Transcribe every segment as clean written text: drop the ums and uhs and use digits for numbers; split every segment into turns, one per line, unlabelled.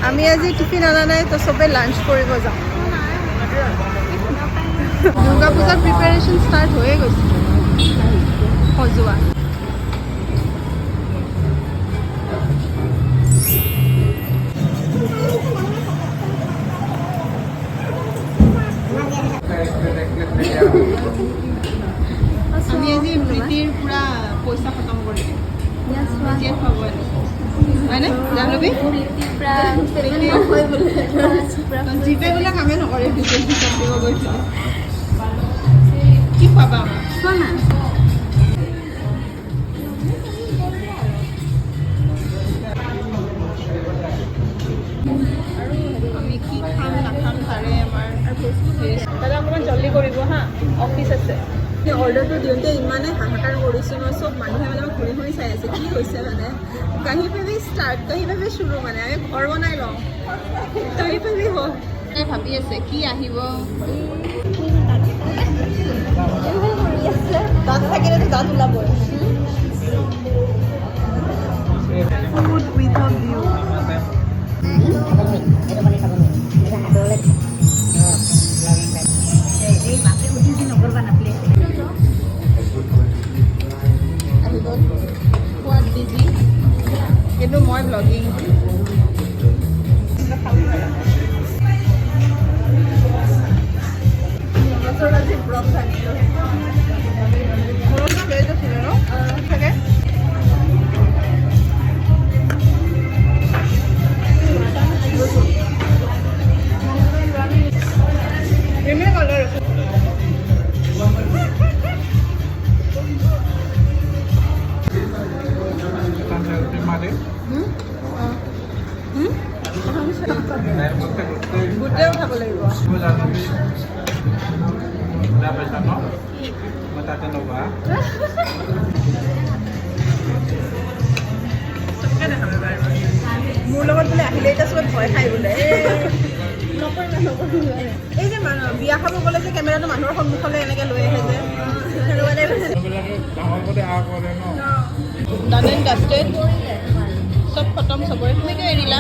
আমি আজি টিফিন আনা নাই তো সবে লাঞ্চ কৰিব যাম দুৰ্গা পূজাৰ প্ৰিপাৰেশ্যন ষ্টাৰ্ট হৈয়ে গৈছে সজোৱা আমি আজি প্ৰীতিৰ পুৰা পইচা খতম কৰি দিম নিজে খাব হয়নে জাহ্নৱী জিপে বোলে কামে নকৰে হিচাপ দিব গৈছিলে কি খুৱাবা চোৱা না আমি কি খাম নাখাম তাৰে আমাৰ দাদা অকণমান জল্দি কৰিব হা অফিচ আছে অৰ্ডাৰটো দিওঁতে ইমানে হাহাকাৰ কৰিছোঁ মই চব মানুহে মানে ঘূৰি ঘূৰি চাই আছে কি হৈছে মানে কাহি ভাবি ষ্টাৰ্ট কাহি ভাবি শুৰু মানে আমি ঘৰ বনাই লওঁ কাহি ভাবি হওক ভাবি আছে কি আহিব দাঁত থাকিলেতো দাঁত ওলাবই ফুড উইথ আ ভিউ কিন্তু মই ব্লগিং গোটেই উঠাব লাগিব মোৰ লগত বোলে আহিলে এতিয়া চবে ভয় খাই বোলে এই যে বিয়া খাব গ'লে যে কেমেৰাটো মানুহৰ সন্মুখলৈ এনেকৈ লৈ আহে যে ডান এণ্ড ডাষ্টেড চব খতম চবৰে তুমি কিয় এৰিলা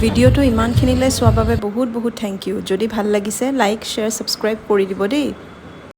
ভিডিঅ'টো ইমানখিনিলৈ চোৱাৰ বাবে বহুত বহুত থেংক ইউ যদি ভাল লাগিছে লাইক শ্বেয়াৰ ছাবস্ক্ৰাইব কৰি দিব দেই